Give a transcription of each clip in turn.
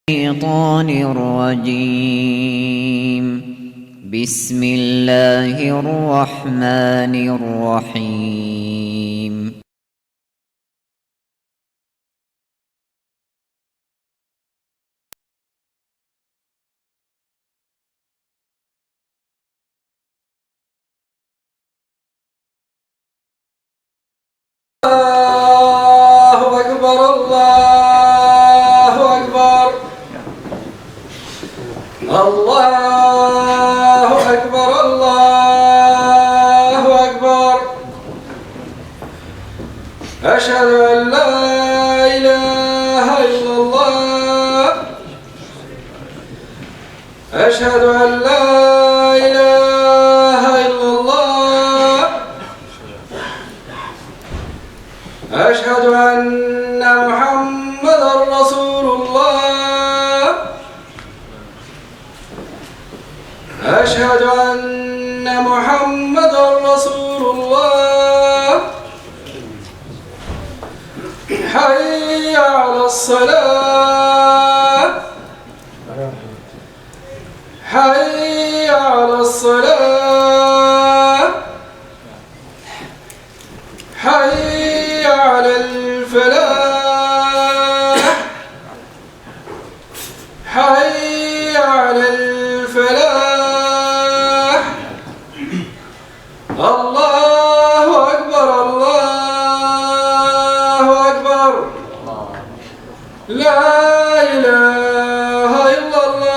الشيطان الرجيم. بسم الله الرحمن الرحيم. الله أكبر الله أكبر الله أكبر الله أكبر أشهد أن لا إله إلا الله أشهد أن لا إله إلا الله أشهد أن محمدًا رسول الله أشهد أن محمدًا رسول الله حي على الصلاة حي على الصلاة حي على الفلاح حي على الفلاح الله أكبر الله أكبر لا إله إلا الله.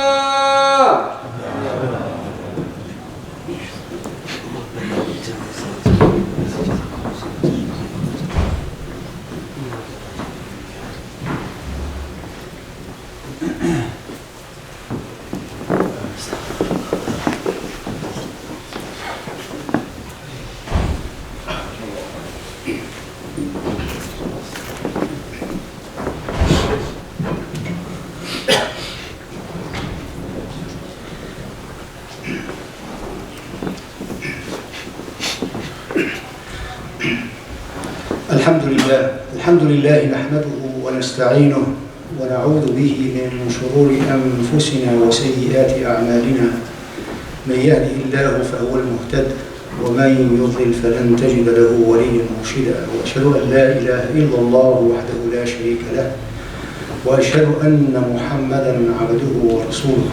الحمد لله نحمده ونستعينه ونعوذ به من شرور أنفسنا وسيئات أعمالنا. من يهده الله فهو المهتد ومن يضلل فلن تجد له وليا مرشدا. وأشهد أن لا إله إلا الله وحده لا شريك له وأشهد أن محمدا عبده ورسوله.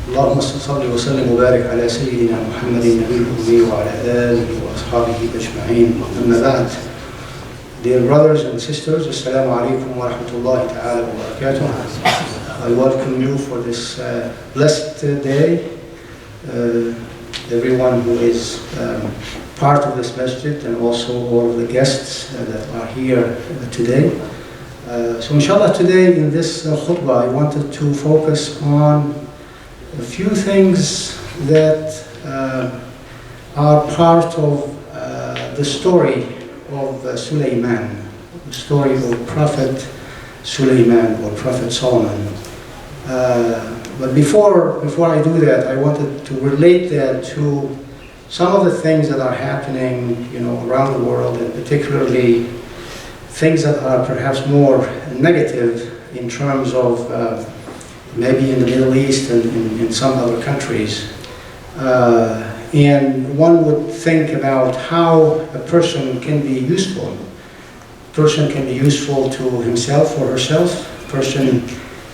اللهم صل وسلم وبارك على سيدنا محمد النبي الأمي وعلى آله وأصحابه أجمعين. أما بعد. Dear brothers and sisters, Assalamu alaikum wa rahmatullahi ta'ala wa barakatuh. I welcome you for this blessed day. Everyone who is part of this masjid and also all of the guests that are here today. So inshallah today in this khutbah I wanted to focus on a few things that are part of the story of Sulayman, the story of Prophet Sulayman or Prophet Solomon. But before I do that, I wanted to relate that to some of the things that are happening, around the world, and particularly things that are perhaps more negative in terms of maybe in the Middle East and in some other countries. And one would think about how a person can be useful. A person can be useful to himself or herself. A person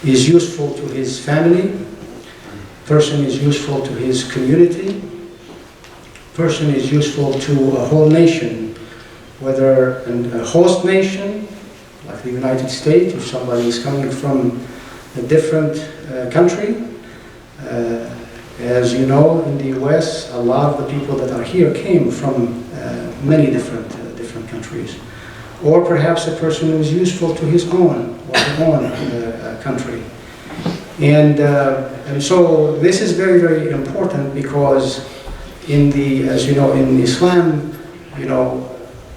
is useful to his family. A person is useful to his community. A person is useful to a whole nation, whether a host nation, like the United States, if somebody is coming from a different country. As you know, in the US, a lot of the people that are here came from many different countries. Or perhaps a person who is useful to his own country. And so this is very, very important because as you know, in Islam,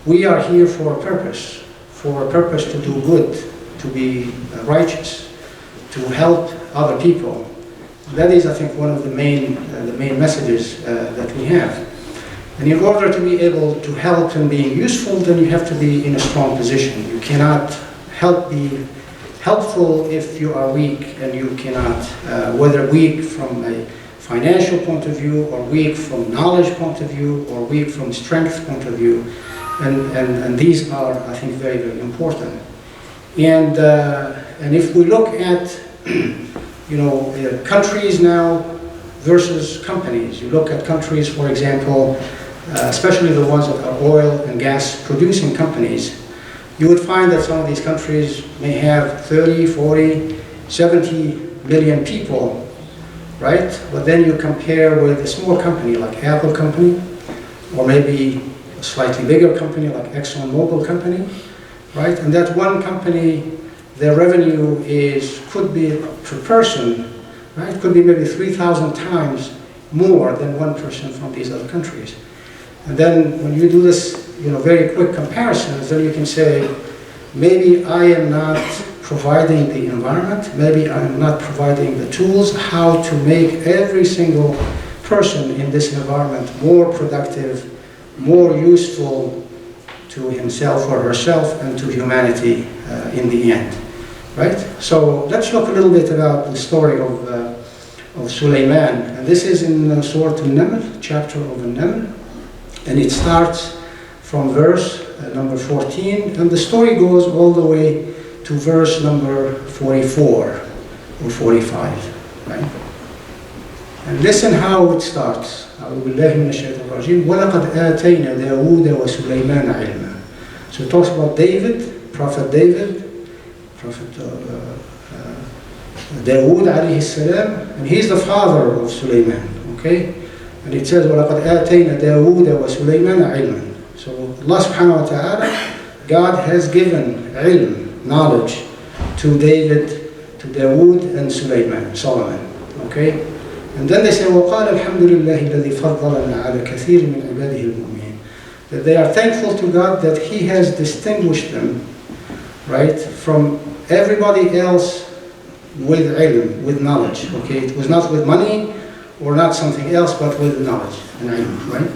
we are here for a purpose to do good, to be righteous, to help other people. That is, I think, one of the main messages that we have. And in order to be able to help and being useful, then you have to be in a strong position. You cannot help be helpful if you are weak and you cannot, whether weak from a financial point of view, or weak from knowledge point of view, or weak from strength point of view. And these are, I think, very, very important. And if we look at, countries now versus companies, you look at countries, for example, especially the ones that are oil and gas producing companies, you would find that some of these countries may have 30, 40, 70 million people, right? But then you compare with a small company like Apple company, or maybe a slightly bigger company like ExxonMobil company, right? And that one company, their revenue could be per person, right? Could be maybe 3,000 times more than one person from these other countries. And then when you do this, very quick comparisons, then you can say, maybe I am not providing the environment, maybe I am not providing the tools how to make every single person in this environment more productive, more useful to himself or herself and to humanity in the end, right? So let's look a little bit about the story of Sulayman. And this is in Surah Al-Naml, chapter of Al-Naml, and it starts from verse number 14, and the story goes all the way to verse number 44 or 45, right? And listen how it starts. أعوذ بالله من الشيطان الرجيم وَلَقَدْ آتَيْنَا دَاوُودَ وَسُلَيْمَانَ عِلْمًا. So it talks about David, Prophet David, Prophet Dawood alayhi salam, and he's the father of Sulayman, okay? And it says وَلَقَدْ آتَيْنَا دَاوُودَ وَسُلَيْمَانَ عِلْمًا. So Allah subhanahu wa ta'ala, God has given ilm, knowledge, to David, to Dawood and Solomon, okay? And then they say, وَقَالَ الْحَمْدُ لِلَّهِ الَّذِي فَضَّلَنَا عَلَى كَثِيرٍ مِنْ عِبَادِهِ الْمُؤْمِنِينَ. That they are thankful to God that He has distinguished them, right, from everybody else with ilm, with knowledge, okay? It was not with money or not something else, but with knowledge and ilm, right?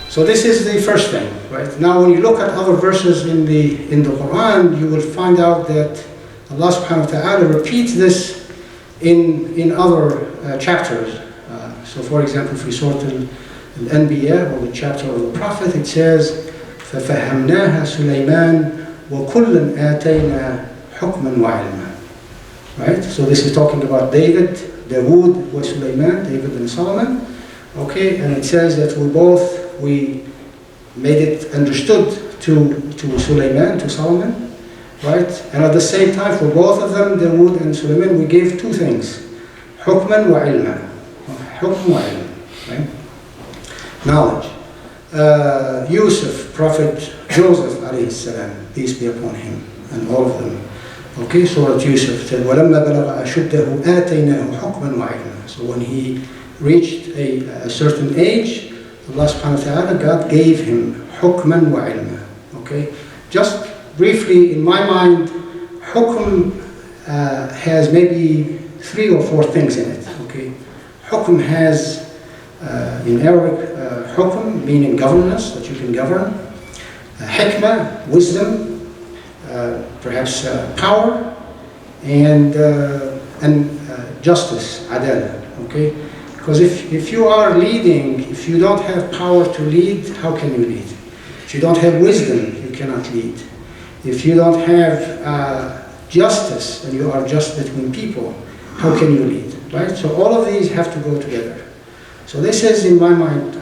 So this is the first thing, right? Now when you look at other verses in the Quran, you will find out that Allah subhanahu wa ta'ala repeats this in other chapters. So for example, for Surah Al-Anbiya, or the chapter of the Prophet, it says, فَفَهَّمْنَاهَا سُلَيْمَانَ وَكُلًّا آتَيْنَا حُكْمًا وَعِلْمًا. Right? So this is talking about David, Dawood, wa Sulayman, David and Solomon. Okay, and it says that we made it understood to Sulayman, to Solomon, right? And at the same time, for both of them, Dawood and Sulayman, we gave two things, hukman wa ilma, hukm wa ilm, right? Knowledge. Yusuf, Prophet Joseph, alayhi salam, peace be upon him, and all of them. Okay, Surah Yusuf said, وَلَمَّا بَلَغَ أَشُدَّهُ آتَيْنَاهُ حُكْمًا وَعِلْمًا. So when he reached a certain age, Allah subhanahu wa ta'ala, God gave him hukman wa ilma. Okay? Just briefly, in my mind, hukm has maybe 3 or 4 things in it. Okay? Hukm has, in Arabic, hukm meaning governance, that you can govern. Hikmah, wisdom, perhaps power, and justice, adala. Okay? Because if you are leading, if you don't have power to lead, how can you lead? If you don't have wisdom, you cannot lead. If you don't have justice, and you are just between people, how can you lead? Right? So all of these have to go together. So this is, in my mind,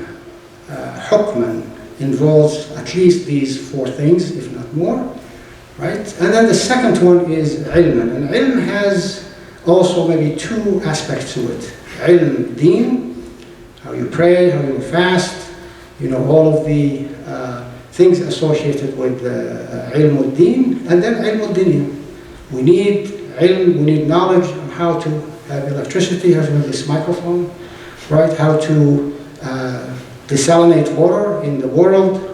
hukman involves at least these 4 things, if not more. Right? And then the second one is ilman. And ilm has also maybe 2 aspects to it. Ilm deen, how you pray, how you fast, all of the things associated with ilm al-deen, and then ilm al-dunya. We need ilm, we need knowledge on how to have electricity, how to have this microphone, right? How to desalinate water in the world.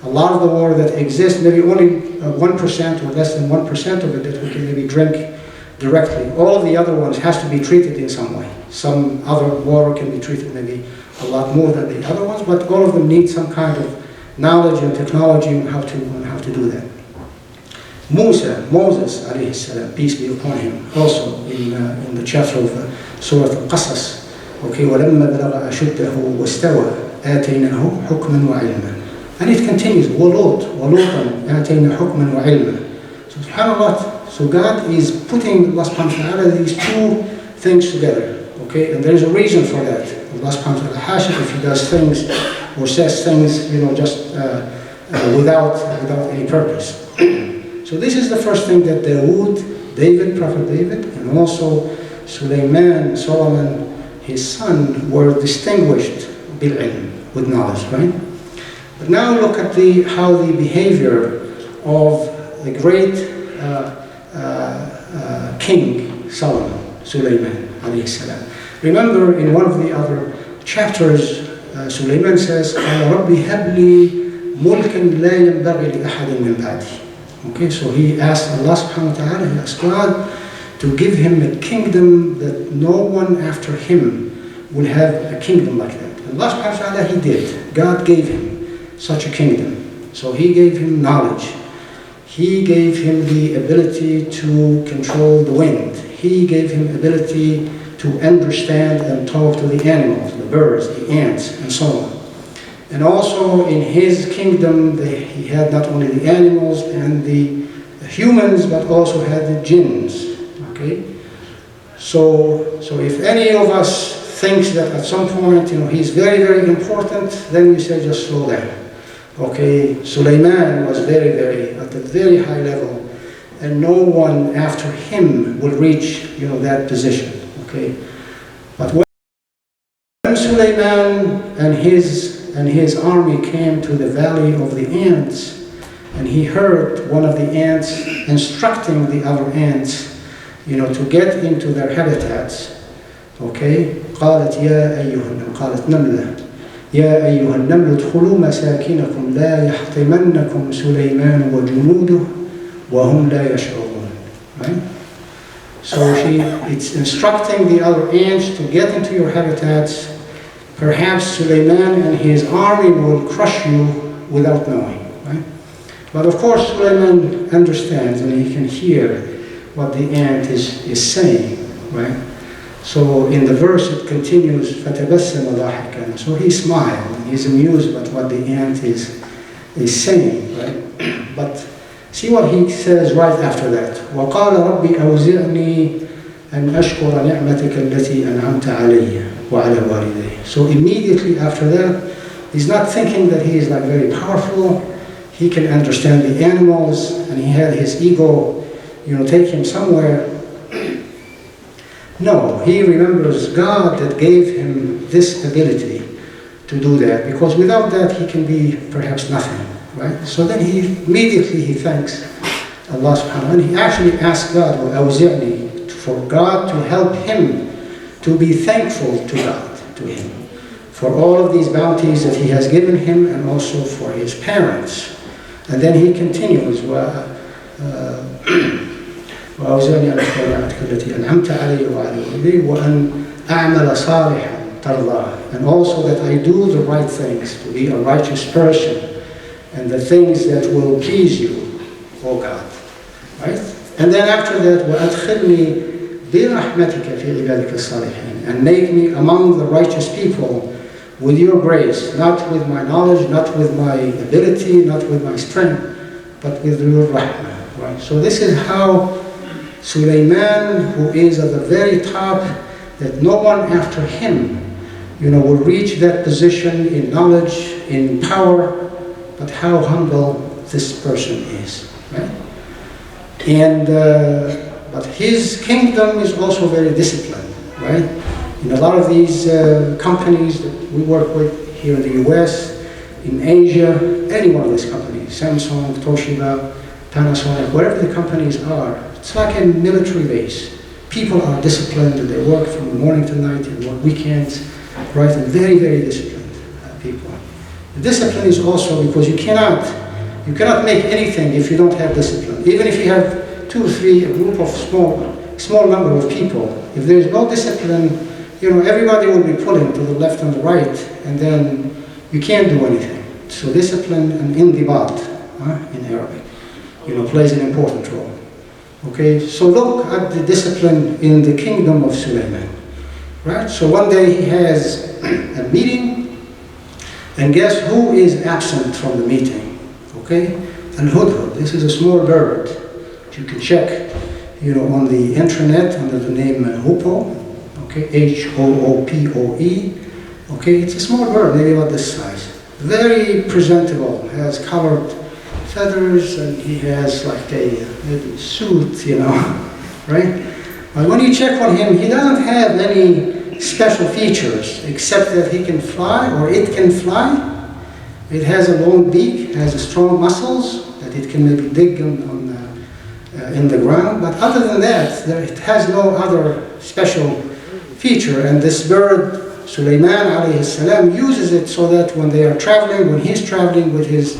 A lot of the water that exists, maybe only 1% or less than 1% of it that we can maybe drink directly. All of the other ones has to be treated in some way. Some other water can be treated maybe a lot more than the other ones, but all of them need some kind of knowledge and technology on how to do that. Moses alayhi salam, peace be upon him, also in the chapter of Surah Al-Qasas. Okay, وَلَمَّا بَلَغَ أَشُدَّهُ وَاسْتَوَى آتَيْنَاهُ حُكْمًا وَعِلْمًا. And it continues, وَلُوطًا آتَيْنَا حُكْمًا وَعِلْمًا. So subhanAllah, so God is putting Allah subhanahu wa ta'ala these two things together. Okay, and there's a reason for that. Allah subhanahu wa ta'ala, hasha, if he does things or says things, just without any purpose. So this is the first thing that David, Prophet David, and also Sulayman, Solomon, his son, were distinguished bil-ilm, with knowledge, right? But now look at how the behavior of the great king Solomon, Sulayman alayhi salam. Remember in one of the other chapters, Sulayman says, قال ربي هب لي ملكا لا ينبغي لأحد من بعدي. Okay, so he asked Allah subhanahu wa ta'ala, he asked God to give him a kingdom that no one after him will have a kingdom like that. And Allah subhanahu wa ta'ala, he did. God gave him such a kingdom. So he gave him knowledge. He gave him the ability to control the wind. He gave him ability to understand and talk to the animals, the birds, the ants, and so on. And also in his kingdom, he had not only the animals and the humans, but also had the jinns. Okay? So if any of us thinks that at some point, he's very, very important, then you say just slow down. Okay, Sulayman was very, very, at a very high level, and no one after him will reach, that position. Okay? But when Sulayman and his army came to the valley of the ants, and he heard one of the ants instructing the other ants, to get into their habitats. Okay? قالت نملة يا أيها النمل ادخلوا مساكنكم لا يحطمنكم سليمان وجنوده وهم لا يشعرون. Right? So it's instructing the other ants to get into your habitats. Perhaps Sulayman and his army will crush you without knowing. Right? But of course Sulayman understands and he can hear what the ant is saying. Right? So in the verse it continues, فَتَبَسَّمَ ضَاحِكًا. So he smiled, he's amused by what the ant is saying, right? But see what he says right after that. وَقَالَ رَبِّ أَوْزِعْنِي أَنْ أَشْكُرَ نِعْمَتِكَ الَّتِي أَنْعَمْتَ عَلَيَّ وَعَلَى وَالِدَيَّ. So immediately after that, he's not thinking that he is very powerful, he can understand the animals, and he had his ego, take him somewhere. No, he remembers God that gave him this ability to do that, because without that he can be perhaps nothing, right? So then he immediately thanks Allah subhanahu wa ta'ala, and he actually asked God, وَأَوْزِعْنِي, for God to help him to be thankful to God, to him, for all of these bounties that he has given him, and also for his parents. And then he continues, وأوزعني أن أشكر نعمتك التي أنعمت علي وعلى والدي وأن أعمل صالحا ترضاه, and also that I do the right things, to be a righteous person, and the things that will please you, O God. Right? And then after that, وأدخلني برحمتك في عبادك الصالحين, and make me among the righteous people with your grace, not with my knowledge, not with my ability, not with my strength, but with your rahmah. Right? So this is how Sulayman, who is at the very top, that no one after him, will reach that position in knowledge, in power, but how humble this person is, right? And but his kingdom is also very disciplined, right? In a lot of these companies that we work with here in the US, in Asia, any one of these companies, Samsung, Toshiba, Panasonic, wherever the companies are, it's like a military base. People are disciplined, they work from the morning to night, they work weekends, right? And very, very disciplined people. The discipline is also because you cannot make anything if you don't have discipline. Even if you have 2 or 3, a group of small number of people, if there is no discipline, everybody will be pulling to the left and the right, and then you can't do anything. So discipline and indibat in Arabic. plays an important role. Okay, so look at the discipline in the kingdom of Sulayman, right? So one day he has a meeting, and guess who is absent from the meeting? Okay, Al-Hudhud. This is a small bird. You can check, on the internet under the name Hoopoe. Okay, H-O-O-P-O-E. Okay, it's a small bird, maybe about this size. Very presentable, has colored feathers, and he has like a suit, right? But when you check on him, he doesn't have any special features except that he can fly, or it can fly. It has a long beak, has strong muscles that it can maybe dig in the ground. But other than that, it has no other special feature. And this bird, Sulayman alayhi salam, uses it so that when they are traveling, when he's traveling with his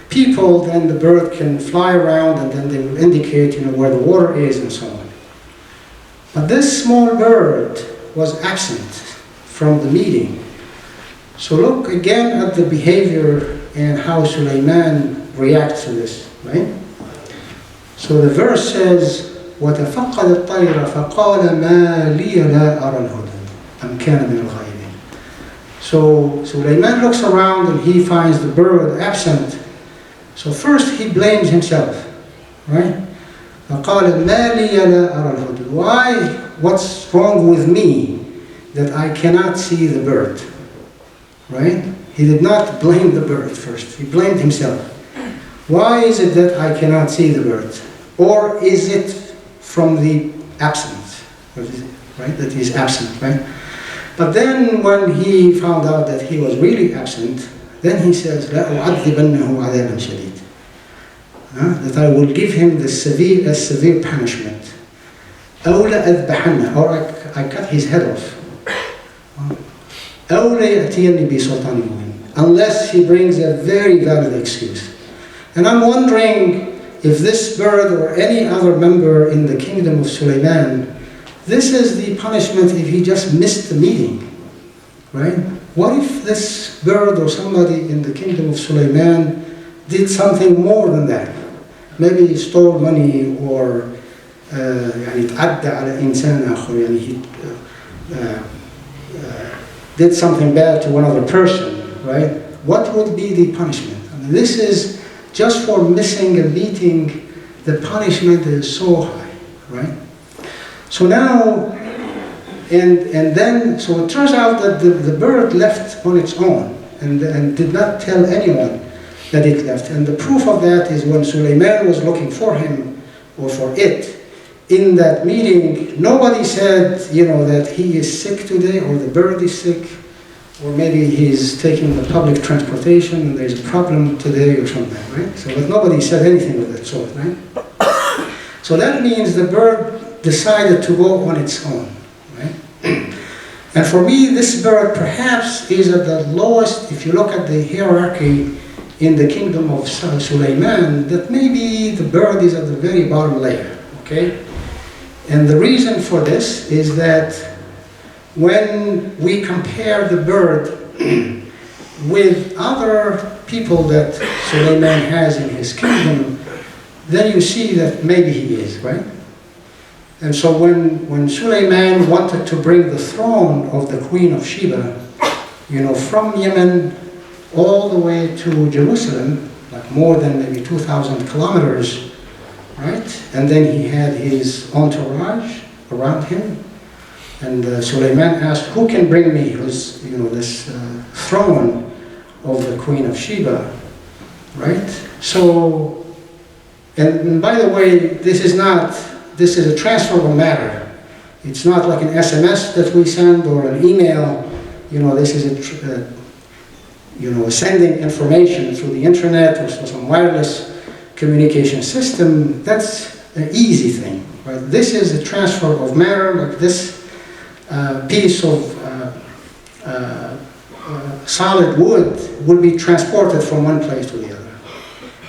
people, then the bird can fly around, and then they will indicate, where the water is and so on. But this small bird was absent from the meeting. So look again at the behavior and how Sulayman reacts to this, right? So the verse says, وَتَفَقَّدَ الطَّيْرَ فَقَالَ مَا لِيَ لَا أَرَى الْهُدْهُدَ أَمْ كَانَ مِنَ الْغَائِبِينَ. So Sulayman looks around and he finds the bird absent. So first he blames himself, right? فَقَالَ مَا لِيَ لَا أَرَى الْهُدْهُدَ. Why? What's wrong with me that I cannot see the bird? Right? He did not blame the bird first. He blamed himself. Why is it that I cannot see the bird? Or is it from the absence? Right? That he's absent, right? But then when he found out that he was really absent, then he says, لَأُعَذِّبَنَّهُ عَذَابًا شَدِيدًا. That I will give him a severe punishment. أَوْ لَأَذْبَحَنَّهُ. Or I cut his head off. Unless he brings a very valid excuse. And I'm wondering if this bird or any other member in the kingdom of Sulayman, this is the punishment if he just missed the meeting, right? What if this bird or somebody in the kingdom of Sulayman did something more than that? Maybe he stole money, or تعدى على إنسان آخر, he did something bad to one other person, right? What would be the punishment? This is just for missing a meeting. The punishment is so high, right? So now, and then, so it turns out that the bird left on its own and did not tell anyone that it left. And the proof of that is when Sulayman was looking for him, or for it, in that meeting, nobody said, that he is sick today, or the bird is sick, or maybe he's taking the public transportation and there's a problem today or something, right? So, but nobody said anything of that sort, right? So that means the bird decided to go on its own, right? And for me, this bird perhaps is at the lowest, if you look at the hierarchy in the kingdom of Sulayman, that maybe the bird is at the very bottom layer, okay? And the reason for this is that when we compare the bird with other people that Sulayman has in his kingdom, then you see that maybe he is, right? And so when Sulayman wanted to bring the throne of the Queen of Sheba, from Yemen all the way to Jerusalem, like more than maybe 2,000 kilometers, right? And then he had his entourage around him. And Sulayman asked, who can bring me this throne of the Queen of Sheba, right? So, and by the way, this is a transferable matter. It's not like an SMS that we send or an email. This is sending information through the internet or some wireless communication system. That's an easy thing, right? This is a transfer of matter, like this piece of solid wood would be transported from one place to the other,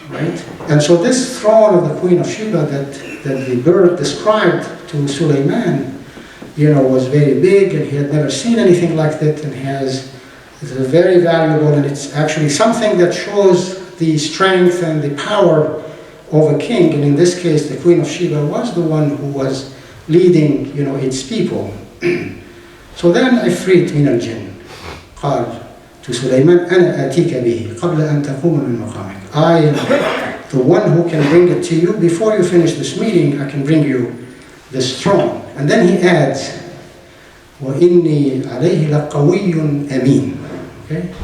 right? And so this throne of the Queen of Sheba that the bird described to Sulayman, was very big, and he had never seen anything like that, and it's very valuable, and it's actually something that shows the strength and the power of a king, and in this case the queen of Sheba was the one who was leading, its people. So then Ifrit min al-jinn قال to Sulayman, أنا آتيك به قبل أن تقوم من مقامك. I am the one who can bring it to you. Before you finish this meeting, I can bring you this throne. And then he adds, وإني عليه لقوي أمين. Okay?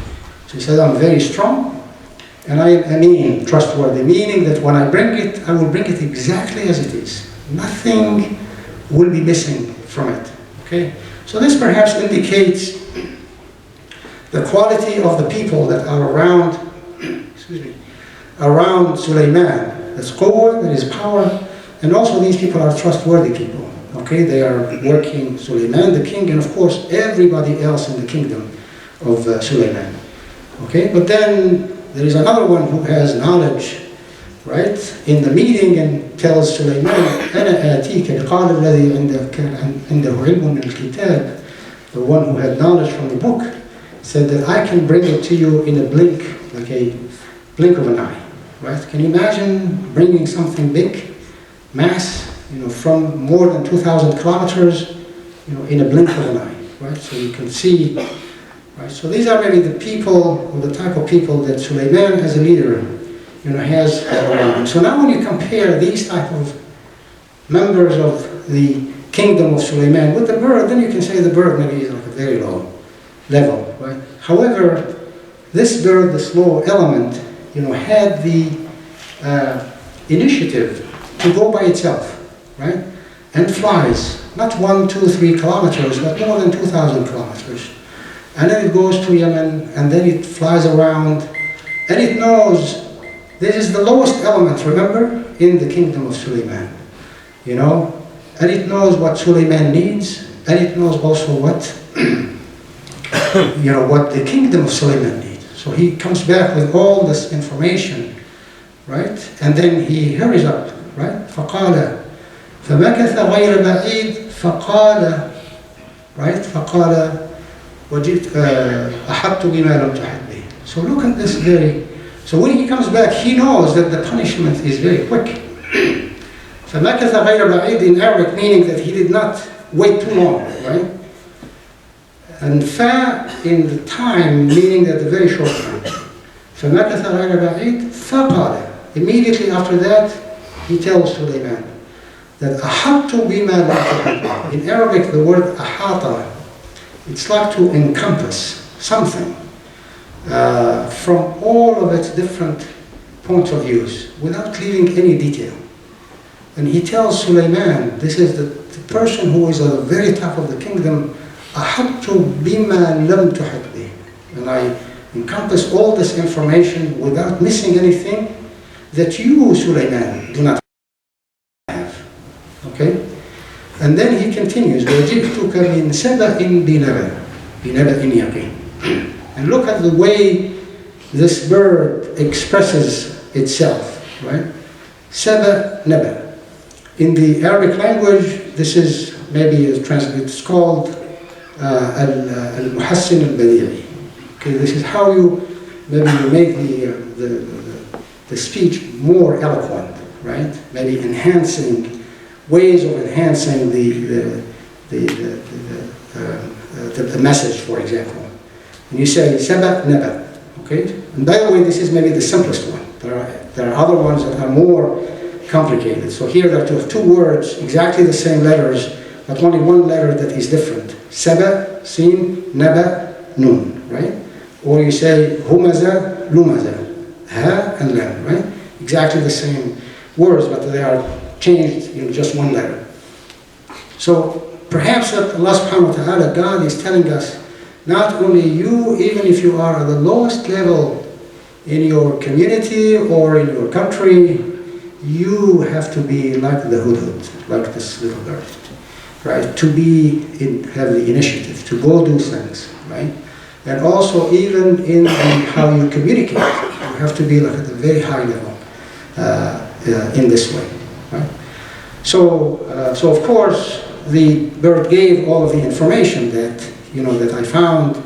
So he says, I'm very strong, and I am Amin, trustworthy, meaning that when I bring it, I will bring it exactly as it is. Nothing will be missing from it. Okay? So this perhaps indicates the quality of the people that are around, around Sulayman. That's quwwah, that is power, and also these people are trustworthy people. Okay, they are working Sulayman, the king, and of course everybody else in the kingdom of Sulayman. Okay, but then there is another one who has knowledge, right, in the meeting and tells Sulayman, أنا آتيك قال الذي عنده علم من الكتاب, the one who had knowledge from the book, said that I can bring it to you in a blink, like a blink of an eye, right? Can you imagine bringing something big, mass, from more than 2,000 kilometers, in a blink of an eye, right? So you can see, right? So these are maybe the people, or the type of people that Sulayman as a leader, has around him. So now when you compare these type of members of the kingdom of Sulayman with the bird, then you can say the bird maybe is like a very low level, right? However, this bird, this low element, had the initiative to go by itself, right? And flies, not 1, 2, 3 kilometers, but more than 2,000 kilometers. And then it goes to Yemen, and then it flies around, and it knows this is the lowest element, remember, in the kingdom of Sulayman, and it knows what Sulayman needs, and it knows also what, what the kingdom of Sulayman needs. So he comes back with all this information, right? And then he hurries up, right? فقال فمكث غير بعيد فقال, right? فقال وجئت أحطت بما لم تحط به. So look at this so when he comes back, he knows that the punishment is very quick. فمكث غير بعيد in Arabic, meaning that he did not wait too long, right? And fa in the time, meaning that the very short time. فمكث غير بعيد فقال. Immediately after that, he tells Sulayman that أحطت بما لم تحط. In Arabic, the word أحاط, it's like to encompass something from all of its different points of views without leaving any detail. And he tells Sulayman, this is the person who is at the very top of the kingdom, أحطت بما لم تحط به. And I encompass all this information without missing anything that you, Sulayman, do not have. Okay? And then he continues, وَجِئْتُكَ مِنْ سَبَإٍ بِنَبَإٍ يَقِينٍ. And look at the way this bird expresses itself, right? Saba Naba. In the Arabic language, this is maybe it's called al-muhassin al-badi'i. Okay, this is how you make the speech more eloquent, right? Maybe enhancing ways of enhancing the message, for example. And you say Saba Naba. Okay? And by the way, this is maybe the simplest one. There are other ones that are more complicated. So here there are two words, exactly the same letters, but only one letter that is different. Saba, Sin, Naba, Nun, right? Or you say Humaza, Lumaza, Ha and Lam, right? Exactly the same words, but they are changed in just one letter. So perhaps that Allah subhanahu wa ta'ala, God is telling us, not only you, even if you are at the lowest level in your community or in your country, you have to be like the hudhud, like this little bird, right? To have the initiative, to go do things, right? And also even in how you communicate, you have to be like at a very high level in this way, right? So of course, the bird gave all of the information that that I found,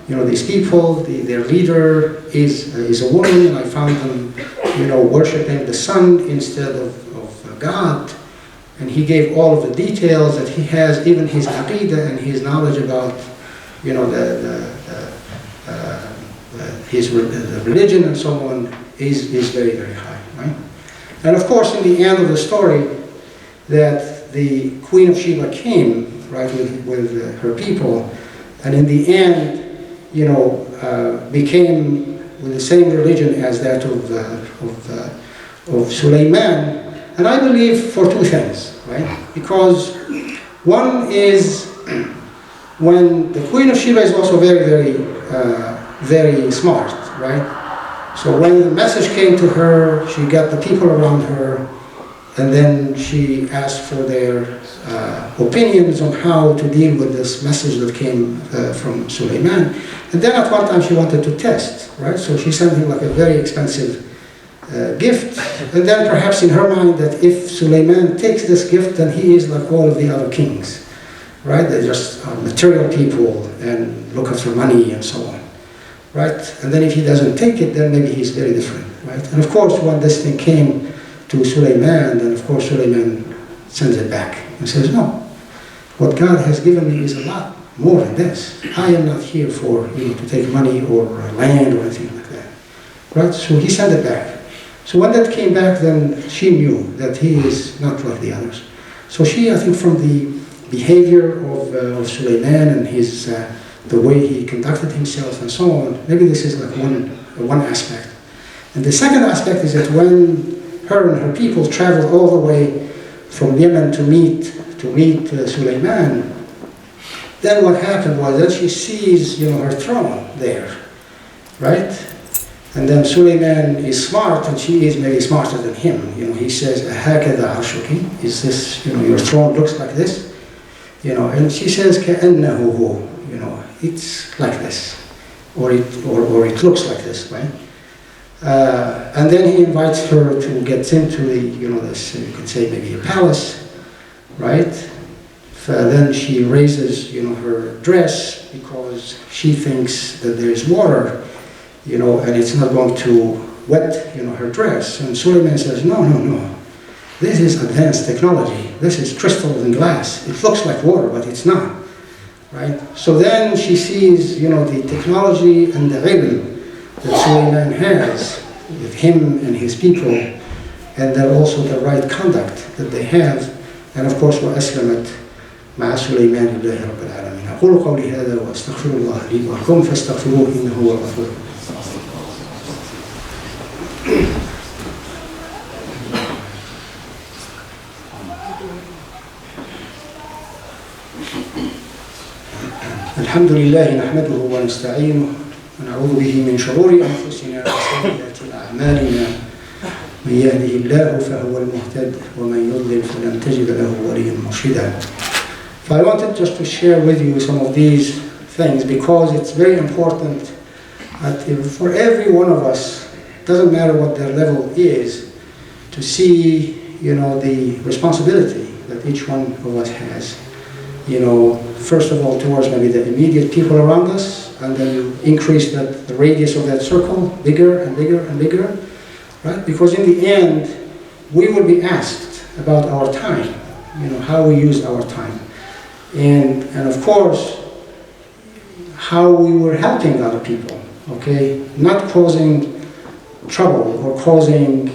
these people, their leader is a woman, and I found them worshiping the sun instead of God. And he gave all of the details that he has, even his aqidah and his knowledge about, the religion and so on is very, very high, right? And of course, in the end of the story, that the Queen of Sheba came, right, with her people, and in the end, became with the same religion as that of Sulayman. And I believe for two things, right? Because one is when the Queen of Sheba is also very, very, very smart, right? So when the message came to her, she got the people around her, and then she asked for their opinions on how to deal with this message that came from Sulayman. And then at one time she wanted to test, right? So she sent him like a very expensive gift, and then perhaps in her mind that if Sulayman takes this gift, then he is like all of the other kings, right? They're just material people and look after money and so on, right? And then if he doesn't take it, then maybe he's very different, right? And of course, when this thing came to Sulayman, then of course Sulayman sends it back and says, no, what God has given me is a lot more than this. I am not here for to take money or land or anything like that, right? So he sent it back. So when that came back, then she knew that he is not like the others. So she, I think, from the behavior of Sulayman and his the way he conducted himself and so on, maybe this is like one aspect. And the second aspect is that when her and her people traveled all the way from Yemen to meet Sulayman, then what happened was that she sees her throne there, right? And then Sulayman is smart, and she is maybe smarter than him. He says, "Hakada arshuki," is this, your throne looks like this, and she says, "Ka'annahu hu," it's like this, or it looks like this, right? And then he invites her to get into this, you could say maybe a palace, right? Then she raises, her dress because she thinks that there is water, and it's not going to wet, her dress. And Sulayman says, no, this is advanced technology. This is crystals and glass. It looks like water, but it's not, right? So then she sees, the technology and the ilm that Sulayman has with him and his people, and then also the right conduct that they have, and of course, وَأَسْلَمَتْ مع سليمان لله رب العالمين. أقول قولي هذا وأستغفر الله لي ولكم فاستغفروه إنه هو الغفور. الحمد لله نحمده ونستعينه ونعوذ به من شرور أنفسنا وسيئات أعمالنا من يهده الله فهو المهتد ومن يضلل فلن تجد له وليا مرشدا. So I wanted just to share with you some of these things because it's very important that for every one of us, doesn't matter what their level is, to see the responsibility that each one of us has. First of all towards maybe the immediate people around us, and then you increase the radius of that circle bigger and bigger and bigger, right? Because in the end, we will be asked about our time, how we used our time. And of course, how we were helping other people, okay? Not causing trouble or causing,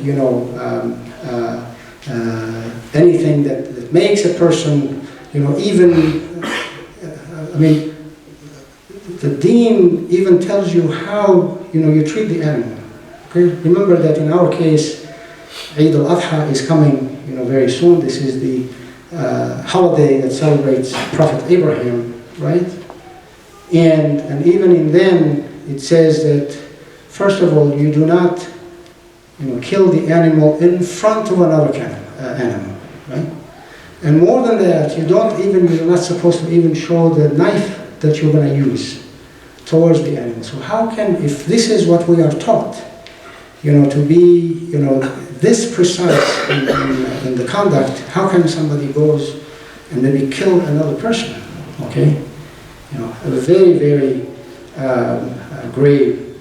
anything that makes a person, the deen even tells you how, you treat the animal, okay? Remember that in our case, Eid al-Adha is coming, very soon. This is the holiday that celebrates Prophet Abraham, right? And even in them, it says that, first of all, you do not, kill the animal in front of another animal, right? And more than that, you're not supposed to even show the knife that you're going to use towards the animal. So how can, if this is what we are taught, to be, this precise in the conduct, how can somebody goes and maybe kill another person, okay? A very, very grave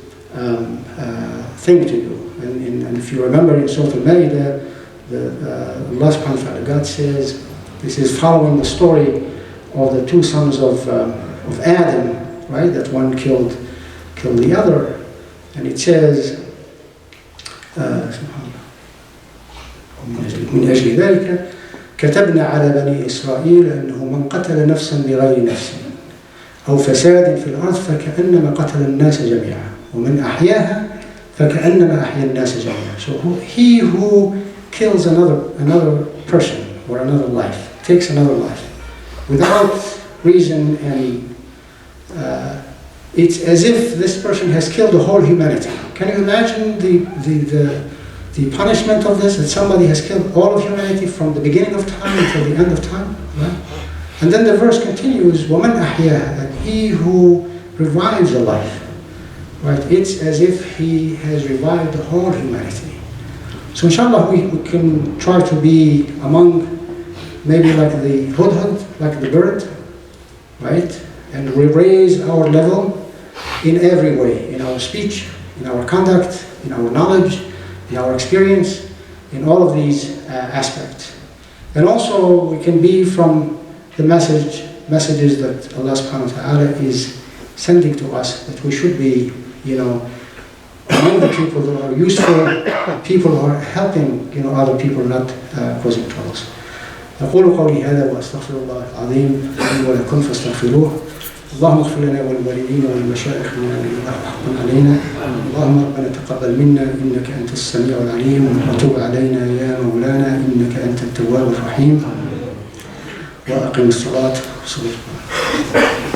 thing to do. And if you remember in Surah Al-Ma'idah, Allah subhanahu wa ta'ala, God says, this is following the story of the two sons of Adam, right? That one killed the other. And it says, من أجل ذلك كتبنا على بني إسرائيل أنه من قتل نفسا بغير نفس أو فساد في الأرض فكأنما قتل الناس جميعا ومن أحياها فكأنما أحيا الناس جميعا. So he who kills another person or another life, takes another life without reason, and it's as if this person has killed the whole humanity. Can you imagine the punishment of this, that somebody has killed all of humanity from the beginning of time until the end of time, right? And then the verse continues, وَمَنْ أَحْيَاهَا, that he who revives a life, right? It's as if he has revived the whole humanity. So inshallah we can try to be among, maybe like the hudhud, like the bird, right? And we raise our level in every way, in our speech, in our conduct, in our knowledge, in our experience, in all of these aspects. And also we can be from the messages that Allah subhanahu wa ta'ala is sending to us, that we should be, among the people that are useful, people who are helping, other people, not causing troubles. أقول قولي هذا وأستغفر الله العظيم لي ولكم فاستغفروه. اللهم اغفر لنا وللوالدين وللمشايخ ومن له حق علينا. اللهم ربنا تقبل منا إنك أنت السميع العليم وتب علينا يا مولانا إنك أنت التواب الرحيم. وأقم الصلاة وصلي.